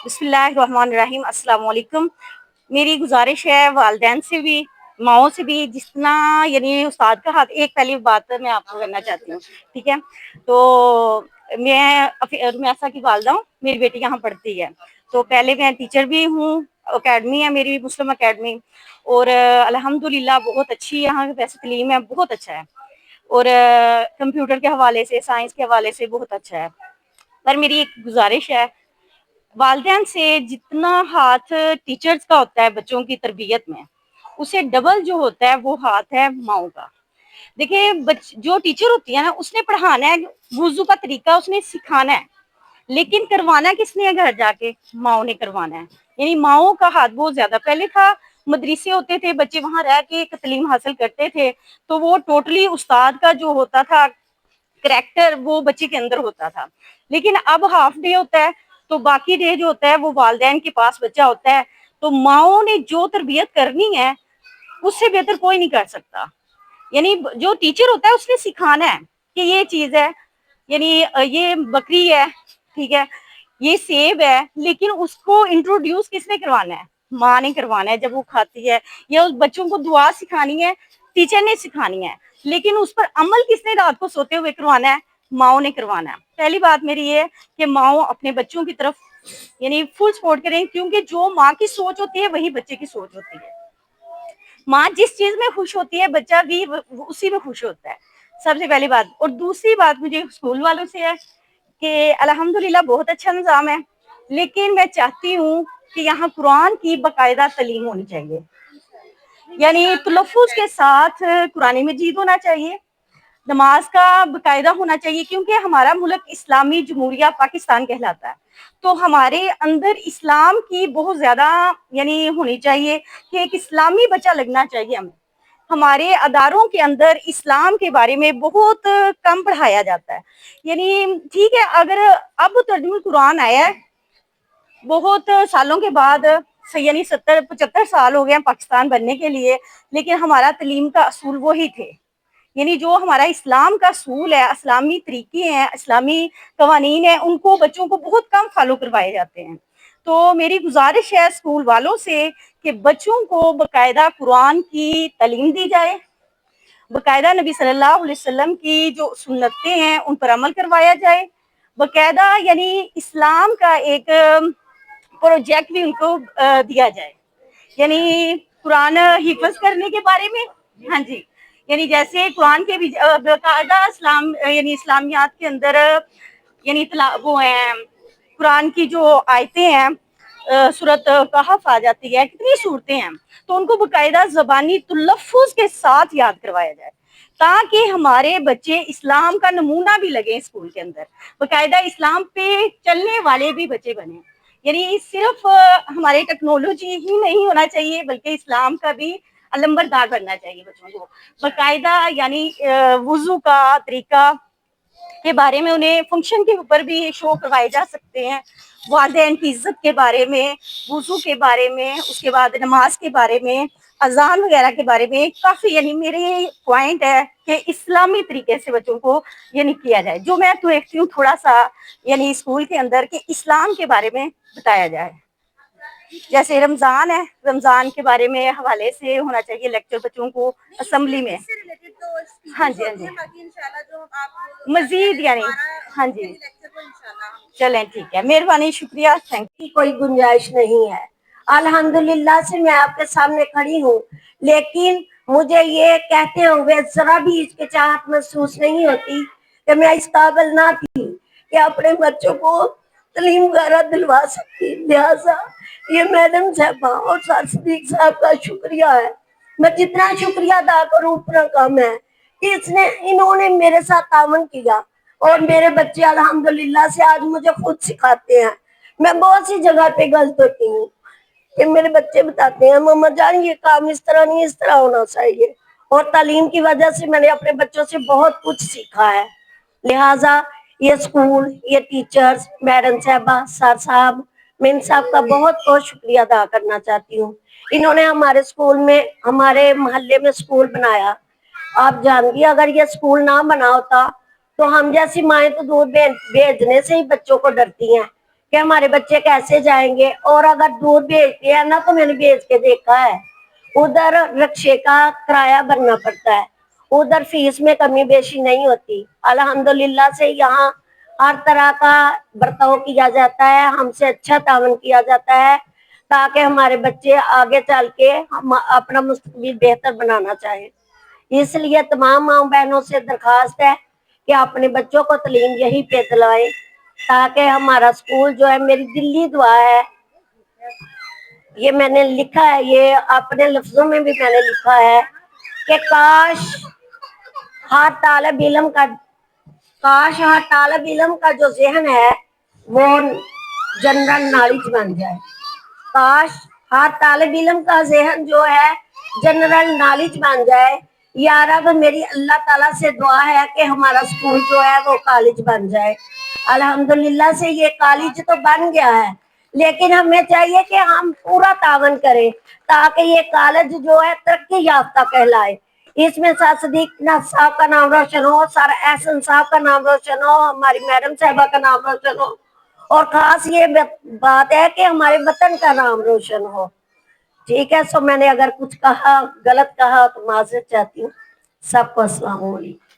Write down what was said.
बिस्मिल्लाहिर्रहमानिर्रहीम। अस्सलाम वालेकुम। मेरी गुजारिश है वालिदैन से भी, माओं से भी, जितना यानी उस्ताद का हाथ, एक पहली बात मैं आपको करना चाहती हूँ, ठीक है। तो मैं रुमैसा की वालदा हूँ, मेरी बेटी यहाँ पढ़ती है। तो पहले मैं टीचर भी हूँ, अकेडमी है मेरी मुस्लिम अकेडमी, और अल्हम्दुलिल्लाह बहुत अच्छी यहाँ वैसे तालीम है, बहुत अच्छा है। और कंप्यूटर के हवाले से, साइंस के हवाले से बहुत अच्छा है। पर मेरी एक गुजारिश है, वालिदैन से जितना हाथ टीचर्स का होता है बच्चों की तरबियत में, उससे डबल जो होता है वो हाथ है माओ का। देखिए, जो टीचर होती है ना, उसने पढ़ाना है, वुजू का तरीका उसने सिखाना है, लेकिन करवाना किसने है? घर जाके माओ ने करवाना है। यानी माओ का हाथ बहुत ज्यादा पहले था। मदरसे होते थे, बच्चे वहां रह के एक तालीम हासिल करते थे, तो वो टोटली उस्ताद का जो होता था करैक्टर, वो बच्चे के अंदर होता था। लेकिन अब हाफ डे होता है, तो बाकी डे जो होता है वो वालिदैन के पास बच्चा होता है। तो माओ ने जो तरबियत करनी है, उससे बेहतर कोई नहीं कर सकता। यानी जो टीचर होता है उसने सिखाना है कि ये चीज है, यानी ये बकरी है, ठीक है, ये सेब है, लेकिन उसको इंट्रोड्यूस किसने करवाना है? माँ ने करवाना है जब वो खाती है, या उस बच्चों को दुआ सिखानी है, टीचर ने सिखानी है। लेकिन उस पर अमल किसने रात को सोते हुए करवाना है? माओ ने करवाना है। पहली बात मेरी ये कि माओ अपने बच्चों की तरफ यानी फुल सपोर्ट करें, क्योंकि जो माँ की सोच होती है वही बच्चे की सोच होती है। माँ जिस चीज में खुश होती है, बच्चा भी उसी में खुश होता है, सबसे पहली बात। और दूसरी बात मुझे स्कूल वालों से है कि अल्हम्दुलिल्लाह बहुत अच्छा निज़ाम है, लेकिन मैं चाहती हूँ कि यहाँ कुरान की बाकायदा तालीम होनी चाहिए, यानी तलफ़ुज़ के साथ कुरान मजीद होना चाहिए, नमाज का बाकायदा होना चाहिए, क्योंकि हमारा मुल्क इस्लामी जमहूरिया पाकिस्तान कहलाता है। तो हमारे अंदर इस्लाम की बहुत ज्यादा यानी होनी चाहिए कि एक इस्लामी बच्चा लगना चाहिए हमें। हमारे अदारों के अंदर इस्लाम के बारे में बहुत कम पढ़ाया जाता है। यानी ठीक है, अगर अब तर्जुमा कुरान आया है बहुत सालों के बाद, यानी 70-75 साल हो गए पाकिस्तान बनने के लिए, लेकिन हमारा तालीम का असूल वही थे। यानी जो हमारा इस्लाम का असूल है, इस्लामी तरीके हैं, इस्लामी कवानीन है, उनको बच्चों को बहुत कम फॉलो करवाए जाते हैं। तो मेरी गुजारिश है स्कूल वालों से कि बच्चों को बाकायदा कुरान की तालीम दी जाए, बाकायदा नबी सल्लल्लाहु अलैहि वसल्लम की जो सुन्नतें हैं उन पर अमल करवाया जाए, बाकायदा यानी इस्लाम का एक प्रोजेक्ट भी उनको दिया जाए, यानी कुरान हिफ्ज करने के बारे में। हाँ जी, यानी जैसे कुरान के भी बाकायदा इस्लाम यानी इस्लामियात के अंदर यानी वो है, कुरान की जो आयतें हैं, सूरत कहफ आ जाती है, कितनी सूरतें हैं, तो उनको बाकायदा ज़बानी तलफ़ुज़ के साथ याद करवाया जाए, ताकि हमारे बच्चे इस्लाम का नमूना भी लगे स्कूल के अंदर, बाकायदा इस्लाम पे चलने वाले भी बच्चे बने। यानी सिर्फ हमारे टेक्नोलॉजी ही नहीं होना चाहिए, बल्कि इस्लाम का भी अलंबरदार बनना चाहिए बच्चों को बाकायदा। यानी वुजू का तरीका के बारे में उन्हें फंक्शन के ऊपर भी शो करवाए जा सकते हैं, वालिदैन की इज्जत के बारे में, वुजू के बारे में, उसके बाद नमाज के बारे में, अजान वगैरह के बारे में काफी, यानी मेरे पॉइंट है कि इस्लामी तरीके से बच्चों को यानी किया जाए। जो मैं तो देखती हूँ थोड़ा सा यानी स्कूल के अंदर कि इस्लाम के बारे में बताया जाए, जैसे रमजान है, रमजान के बारे में हवाले से होना चाहिए लेक्चर बच्चों को असेंबली में। हाँ जी, हाँ जी, मजीद यानी हाँ जी, चलें ठीक है, मेहरबानी, शुक्रिया, थैंक की कोई गुंजाइश नहीं है। अल्हम्दुलिल्लाह से मैं आपके सामने खड़ी हूँ, लेकिन मुझे ये कहते हुए जरा भी हिचकिचाहट महसूस नहीं होती कि मैं इस काबिल ना थी कि अपने बच्चों को तालीम वगैरह दिलवा सकती। लिहाजा ये मैडम साहबा और सर सदीक साहब का शुक्रिया है। मैं जितना शुक्रिया अदा करूँ उतना कम है कि इन्होंने मेरे साथ तावन किया, और मेरे बच्चे अल्हम्दुलिल्लाह से आज मुझे खुद सिखाते हैं। मैं बहुत सी जगह पे गलत होती हूँ कि मेरे बच्चे बताते हैं मम्मा जान ये काम इस तरह नहीं, इस तरह होना चाहिए, और तालीम की वजह से मैंने अपने बच्चों से बहुत कुछ सीखा है। लिहाजा ये स्कूल, ये टीचर्स, मैडम साहबा, सर साहब, मैं इन साहब का बहुत बहुत शुक्रिया अदा करना चाहती हूँ। इन्होंने हमारे स्कूल में, हमारे मोहल्ले में स्कूल बनाया। आप जानती, अगर ये स्कूल ना बना होता तो हम जैसी माएँ तो दूध भेजने से ही बच्चों को डरती हैं कि हमारे बच्चे कैसे जाएंगे। और अगर दूर भेजते हैं ना, तो मैंने भेज के देखा है, उधर रिक्शे का किराया भरना पड़ता है, उधर फीस में कमी बेशी नहीं होती। अल्हम्दुलिल्लाह से यहाँ हर तरह का बर्ताव किया जाता है, हमसे अच्छा तावन किया जाता है, ताकि हमारे बच्चे आगे चल के हम अपना मुस्तकबिल बेहतर बनाना चाहें। इसलिए तमाम माँ बहनों से दरखास्त है कि अपने बच्चों को तालीम यही पे दिलाएं, ताकि हमारा स्कूल जो है, मेरी दिल्ली दुआ है, ये मैंने लिखा है, ये अपने लफ्जों में भी मैंने लिखा है कि हर तालिब इल्म का काश हर तालिब इल्म का जो जहन है वो जनरल नॉलेज बन जाए। काश हर तालिब इल्म का जहन जो है जनरल नॉलेज बन जाए। या रब, मेरी अल्लाह ताला से दुआ है कि हमारा स्कूल जो है वो कॉलेज बन जाए। अल्हम्दुलिल्लाह से ये कॉलेज तो बन गया है, लेकिन हमें चाहिए कि हम पूरा तावन करें ताकि ये कॉलेज जो है तरक्की याफ्ता कहलाए। इसमें सर सदीक साहब का नाम रोशन हो, सर एहसन साहब का नाम रोशन हो, हमारी मैडम साहबा का नाम रोशन हो, और खास ये बात है कि हमारे वतन का नाम रोशन हो। ठीक है, सो मैंने अगर कुछ कहा गलत कहा तो माजरत चाहती हूँ। सबको अस्सलाम वालेकुम।